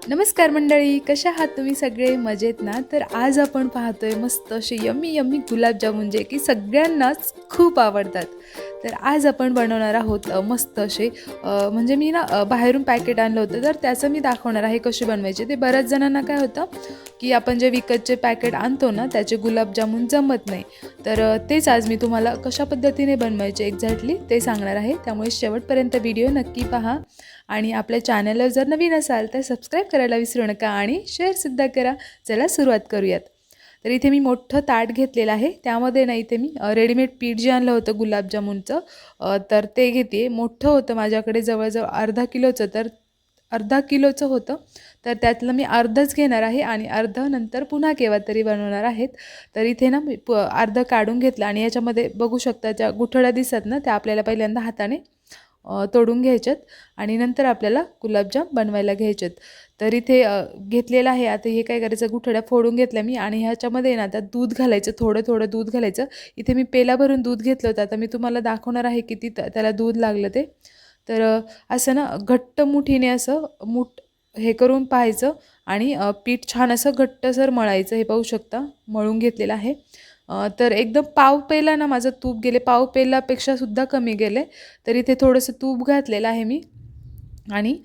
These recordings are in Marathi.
नमस्कार मंडळी, कशा आहात तुम्ही सगळे? मजेत ना? तर आज आपण पाहतोय मस्त असे यम्मी यम्मी गुलाबजामुन जे की सगळ्यांनाच खूप आवडतात. तर आज आपण बनवणार आहोत मस्त असे म्हणजे मी ना बाहेरून पॅकेट आणलं होतं, तर त्याचं मी दाखवणार आहे कसे बनवायचे. ते बऱ्याच जणांना काय होतं की आपण जे विकतचे पॅकेट आणतो ना त्याचे गुलाबजामुन जमत नाही. तर तेच आज मी तुम्हाला कशा पद्धतीने बनवायचे एक्झॅक्टली ते सांगणार आहे. त्यामुळे शेवटपर्यंत व्हिडिओ नक्की पहा आणि आपल्या चॅनलला जर नवीन असाल तर सबस्क्राईब करायला विसरू नका आणि शेअरसुद्धा करा. चला सुरुवात करूयात. तर इथे मी मोठं ताट घेतलेलं आहे. त्यामध्ये ना इथे मी रेडीमेड पीठ जे आणलं होतं गुलाबजामुनचं तर ते घेते. मोठं होतं माझ्याकडे जवळजवळ अर्धा किलोचं, तर अर्धा किलोचं होतं. तर त्यातलं मी अर्धच घेणार आहे आणि अर्धं नंतर पुन्हा केव्हा तरी बनवणार आहेत. तर इथे ना मी अर्धं काढून घेतलं आणि याच्यामध्ये बघू शकता ज्या गुठळ्या दिसतात ना त्या आपल्याला पहिल्यांदा हाताने तोडून घ्यायच्यात आणि नंतर आपल्याला गुलाबजाम बनवायला घ्यायचेत. तर इथे घेतलेलं आहे. आता हे काय करायचं, गुठळ्या फोडून घेतल्या मी आणि ह्याच्यामध्ये ना आता दूध घालायचं, थोडं थोडं दूध घालायचं. इथे मी पेला भरून दूध घेतलं होतं. आता मी तुम्हाला दाखवणार आहे किती त्याला दूध लागलं ते. तर असं ना घट्ट मुठीने असं हे करून पाहायचं आणि पीठ छान असं घट्टसर मळायचं. हे पाहू शकता मळून घेतलेलं आहे. तर एकदम पाव पेला ना माझं तूप गेले, पाव पेलापेक्षा सुद्धा कमी गेले. तर इथे थोडंसं तूप घातलेलं आहे मी आणि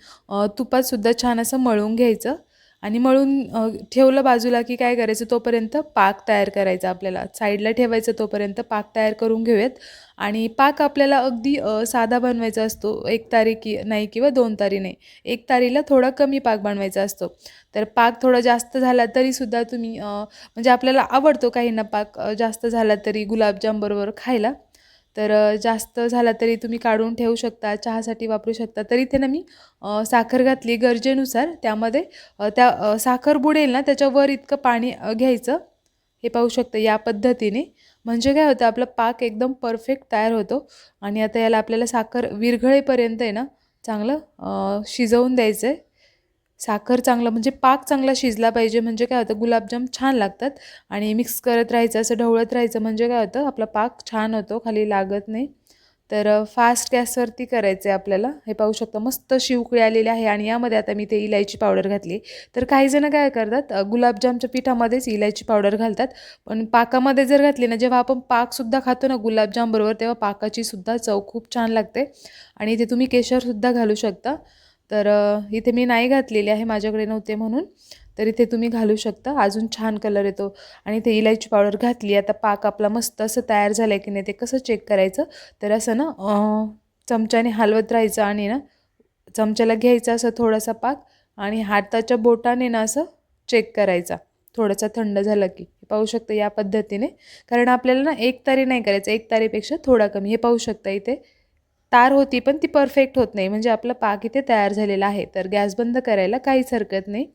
तुपातसुद्धा छान असं मळून घ्यायचं आणि मळून ठेवलं बाजूला की काय करायचं, तोपर्यंत पाक तयार करायचा आपल्याला. साईडला ठेवायचं, तोपर्यंत पाक तयार करून घेऊयात. आणि पाक आपल्याला अगदी साधा बनवायचा असतो. एक तारी की नाही किंवा 2 तारी नाही. 1 तारीला थोडा कमी पाक बनवायचा असतो. तर पाक थोडा जास्त झाला तरीसुद्धा तुम्ही म्हणजे आपल्याला आवडतो काहींना पाक जास्त झाला तरी गुलाबजामबरोबर खायला. तर जास्त झाला तरी तुम्ही काढून ठेवू शकता, चहासाठी वापरू शकता. तर इथे ना मी साखर घातली गरजेनुसार. त्यामध्ये साखर बुडेल ना त्याच्यावर इतकं पाणी घ्यायचं. हे पाहू शकता या पद्धतीने. म्हणजे काय होतं, आपला पाक एकदम परफेक्ट तयार होतो. आणि आता याला आपल्याला साखर विरघळेपर्यंत आहे ना चांगलं शिजवून द्यायचं आहे. साखर चांगलं म्हणजे पाक चांगला शिजला पाहिजे, म्हणजे काय होतं गुलाबजाम छान लागतात. आणि मिक्स करत राहायचं, असं ढवळत राहायचं, म्हणजे काय होतं आपला पाक छान होतो, खाली लागत नाही. तर फास्ट गॅसवरती करायचं आहे आपल्याला. हे पाहू शकता मस्त शिवकळी आलेली आहे आणि यामध्ये आता मी ते इलायची पावडर घातली. तर काही जण काय करतात गुलाबजामच्या पिठामध्येच इलायची पावडर घालतात. पण पाकामध्ये जर घातली ना, जेव्हा आपण पाकसुद्धा खातो ना गुलाबजामबरोबर, तेव्हा पाकाची सुद्धा चव खूप छान लागते. आणि इथे तुम्ही केशरसुद्धा घालू शकता. तर इथे मी नाही घातलेली आहे, माझ्याकडे नव्हते म्हणून. तर इथे तुम्ही घालू शकता, अजून छान कलर येतो. आणि इथे इलायची पावडर घातली. आता पाक आपला मस्त असं तयार झालं आहे की नाही ते कसं चेक करायचं, तर असं ना चमच्याने हलवत राहायचं आणि ना चमच्याला घ्यायचा असं थोडासा पाक आणि हाताच्या बोटाने ना असं चेक करायचा, थोडासा थंड झाला की. हे पाहू शकता या पद्धतीने. कारण आपल्याला ना एक तारी नाही करायचं, एक तारीपेक्षा थोडा कमी. हे पाहू शकता इथे तार होती पण ती परफेक्ट होत नाही, म्हणजे आपला पाक इथे तयार झालेला आहे. तर गॅस बंद करायला काहीच हरकत नाही.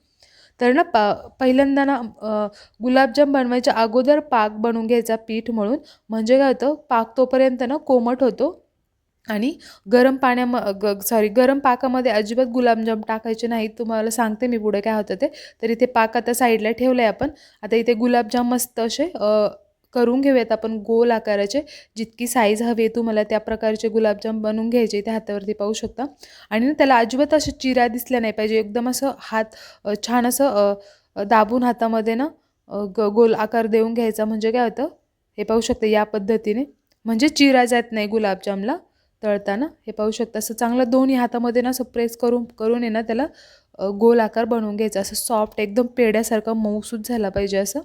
तर ना पहिल्यांदा ना गुलाबजाम बनवायच्या अगोदर पाक बनवून घ्यायचा पीठ मळून. म्हणजे काय होतं, पाक तोपर्यंत ना कोमट होतो. आणि गरम पाकामध्ये अजिबात गुलाबजाम टाकायचे नाहीत. तुम्हाला सांगते मी पुढे काय होतं ते. तर इथे पाक आता साईडला ठेवला आहे आपण. आता इथे गुलाबजाम मस्त असे करून घेऊयात आपण गोल आकाराचे. जितकी साईज हवी आहे तुम्हाला त्या प्रकारचे गुलाबजाम बनवून घ्यायचे. इथे हातावरती पाहू शकता. आणि ना त्याला अजिबात अशा चिऱ्या दिसल्या नाही पाहिजे. एकदम असं हात छान असं दाबून हातामध्ये ना गोल आकार देऊन घ्यायचा. म्हणजे काय होतं, हे पाहू शकता या पद्धतीने. म्हणजे चिरा जात नाही गुलाबजामला तळताना. हे पाहू शकता असं चांगलं दोन्ही हातामध्ये ना असं प्रेस करून करून आहे ना त्याला गोल आकार बनवून घ्यायचा. असं सॉफ्ट एकदम पेढ्यासारखं मऊसूत झाला पाहिजे असं.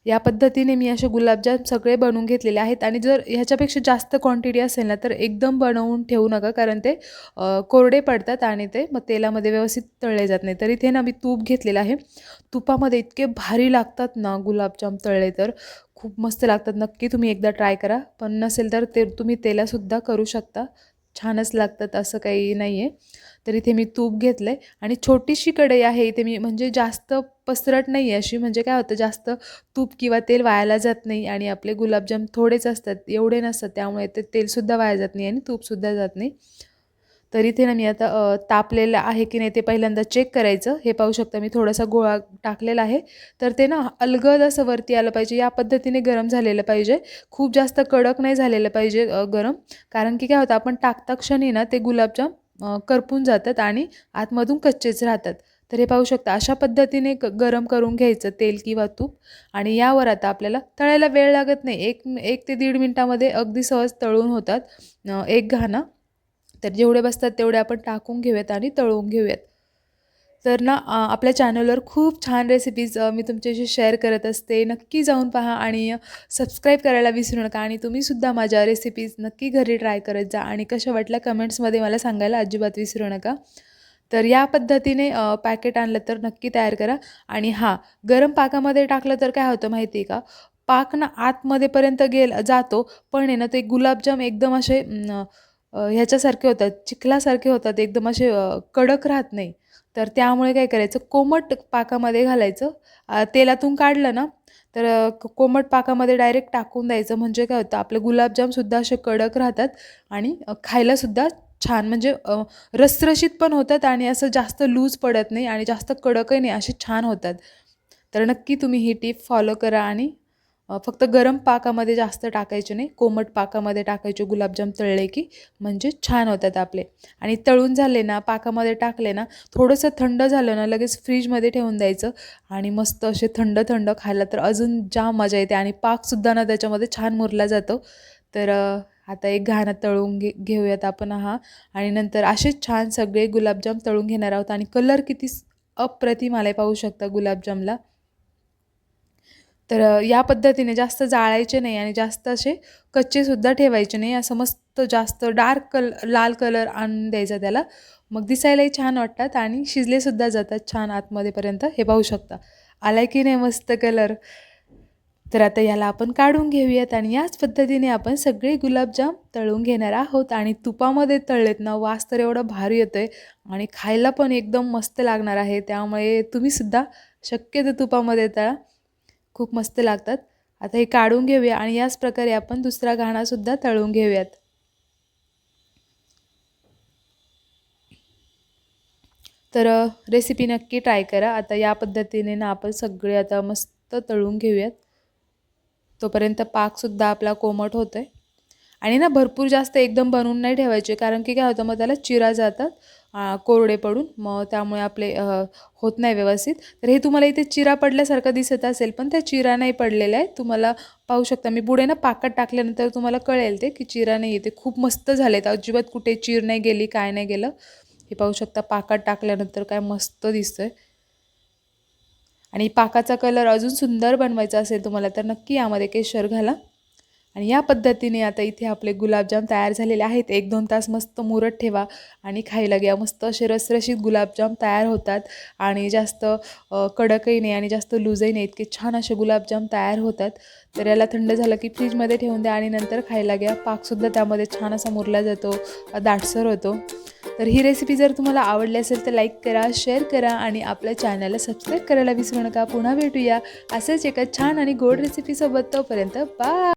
या पद्धतीने मी असे गुलाबजाम सगळे बनवून घेतलेले आहेत. आणि जर ह्याच्यापेक्षा जास्त क्वांटिटी असेल ना तर एकदम बनवून ठेवू नका, कारण ते कोरडे पडतात आणि ते मग तेलामध्ये व्यवस्थित तळले जात नाही. तर इथे ना मी तूप घेतलेलं आहे. तुपामध्ये इतके भारी लागतात ना गुलाबजाम तळले तर, खूप मस्त लागतात. नक्की तुम्ही एकदा ट्राय करा. पण नसेल तर ते तुम्ही तेलासुद्धा करू शकता, छानच लागतात, असं काही नाही आहे. तर इथे मी तूप घेतलं आहे आणि छोटीशी कढई आहे इथे मी, म्हणजे जास्त पसरट नाही आहे अशी. म्हणजे काय होतं, जास्त तूप किंवा तेल वायाला जात नाही आणि आपले गुलाबजाम थोडेच असतात, एवढे नसतात. त्यामुळे ते तेलसुद्धा वाया जात नाही आणि तूपसुद्धा जात नाही. तर इथे ना मी आता तापलेलं आहे की नाही ते पहिल्यांदा चेक करायचं. हे पाहू शकता मी थोडासा गोळा टाकलेला आहे. तर ते ना अलगद असं वरती आलं पाहिजे, या पद्धतीने गरम झालेलं पाहिजे. खूप जास्त कडक नाही झालेलं पाहिजे गरम. कारण की काय होतं, आपण टाकता क्षणी ना ते गुलाबजाम करपून जातात आणि आतमधून कच्चेच राहतात. तर हे पाहू शकता अशा पद्धतीने गरम करून घ्यायचं तेल किंवा तूप आणि यावर आता आपल्याला तळायला वेळ लागत नाही. 1 ते 1.5 मिनिटामध्ये अगदी सहज तळून होतात एक घाना. तर जेवढे बसतात तेवढे आपण टाकून घेऊयात आणि तळून घेऊयात. तर ना आपल्या चॅनलवर खूप छान रेसिपीज मी तुमच्याशी शेअर करत असते. नक्की जाऊन पहा आणि सबस्क्राईब करायला विसरू नका आणि तुम्हीसुद्धा माझ्या रेसिपीज नक्की घरी ट्राय करत जा आणि कशा वाटल्या कमेंट्समध्ये मला सांगायला अजिबात विसरू नका. तर या पद्धतीने पॅकेट आणलं तर नक्की तयार करा. आणि हां, गरम पाकामध्ये टाकलं तर काय होतं माहिती आहे का? पाक ना आतमध्येपर्यंत जातो, पण आहे ना ते गुलाबजाम एकदम असे ह्याच्यासारखे होतात, चिखलासारखे होतात, एकदम असे कडक राहत नाही. तर त्यामुळे काय करायचं, कोमट पाकामध्ये घालायचं. तेलातून काढलं ना, तर कोमट पाकामध्ये डायरेक्ट टाकून द्यायचं. म्हणजे काय होतं, आपले गुलाबजामसुद्धा असे कडक राहतात आणि खायलासुद्धा छान, म्हणजे रसरशीत पण होतात आणि असं जास्त लूज पडत नाही आणि जास्त कडकही नाही, असे छान होतात. तर नक्की तुम्ही ही टिप फॉलो करा आणि फक्त गरम पाकामध्ये जास्त टाकायचे नाही, कोमट पाकामध्ये टाकायचे गुलाबजाम तळले की, म्हणजे छान होतात आपले. आणि तळून झाले ना, पाकामध्ये टाकले ना, थोडंसं थंड झालं ना, लगेच फ्रीजमध्ये ठेवून द्यायचं आणि मस्त असे थंड थंड खायला तर अजून जाम मजा येते आणि पाकसुद्धा ना त्याच्यामध्ये छान मुरला जातो. तर आता एक घाणा तळून घेऊयात आपण आणि नंतर असेच छान सगळे गुलाबजाम तळून घेणार आहोत. आणि कलर किती अप्रतिम आलाय पाहू शकता गुलाबजामला. तर या पद्धतीने जास्त जाळायचे नाही आणि जास्त असे कच्चेसुद्धा ठेवायचे नाही. असं मस्त जास्त डार्क लाल कलर आणून द्यायचा त्याला. मग दिसायलाही छान वाटतात आणि शिजलेसुद्धा जातात छान आतमध्येपर्यंत. हे पाहू शकता. आलाय की नाही मस्त कलर. तर आता याला आपण काढून घेऊयात आणि याच पद्धतीने आपण सगळे गुलाबजाम तळून घेणार आहोत. आणि तुपामध्ये तळलेत ना, वास तर एवढा भारी येतोय आणि खायला पण एकदम मस्त लागणार आहे. त्यामुळे तुम्हीसुद्धा शक्यतो तुपामध्ये तळा, खूप मस्त लागतात. आता हे काढून घेऊया आणि याच प्रकारे आपण दुसरा घाणासुद्धा तळून घेऊयात. तर रेसिपी नक्की ट्राय करा. आता या पद्धतीने ना आपण सगळे आता मस्त तळून घेऊयात. तोपर्यंत पाकसुद्धा आपला कोमट होतोय. आणि ना भरपूर जास्त एकदम बनवून नाही ठेवायचे, कारण की काय होतं, मग त्याला चिरा जातात कोरडे पडून, मग त्यामुळे आपले होत नाही व्यवस्थित. तर हे तुम्हाला इथे चिरा पडल्यासारखं दिसत असेल, पण त्या चिरा नाही पडलेल्या आहे. तुम्हाला पाहू शकता, मी पुढे ना पाकात टाकल्यानंतर तुम्हाला कळेल ते की चिरा नाही येते. खूप मस्त झालेत, अजिबात कुठे चीर नाही गेली, काय नाही गेलं. हे पाहू शकता, पाकात टाकल्यानंतर काय मस्त दिसतंय. आणि पाकाचा कलर अजून सुंदर बनवायचा असेल तुम्हाला, तर नक्की यामध्ये केशर घाला. आणि या पद्धतीने आता इथे आपले गुलाबजाम तयार झालेले आहेत. 1-2 तास मस्त मुरत ठेवा आणि खायला घ्या. मस्त असे रसरशीत गुलाबजाम तयार होतात आणि जास्त कडकही नाही आणि जास्त लूजही नाही, इतके छान असे गुलाबजाम तयार होतात. तर याला थंड झालं की फ्रीजमध्ये ठेवून द्या आणि नंतर खायला घ्या. पाकसुद्धा त्यामध्ये छान असा मुरला जातो, दाटसर होतो. तर ही रेसिपी जर तुम्हाला आवडली असेल तर लाईक करा, शेअर करा आणि आपल्या चॅनलला सबस्क्राईब करायला विसरू नका. पुन्हा भेटूया असंच एका छान आणि गोड रेसिपीसोबत. तोपर्यंत बाय.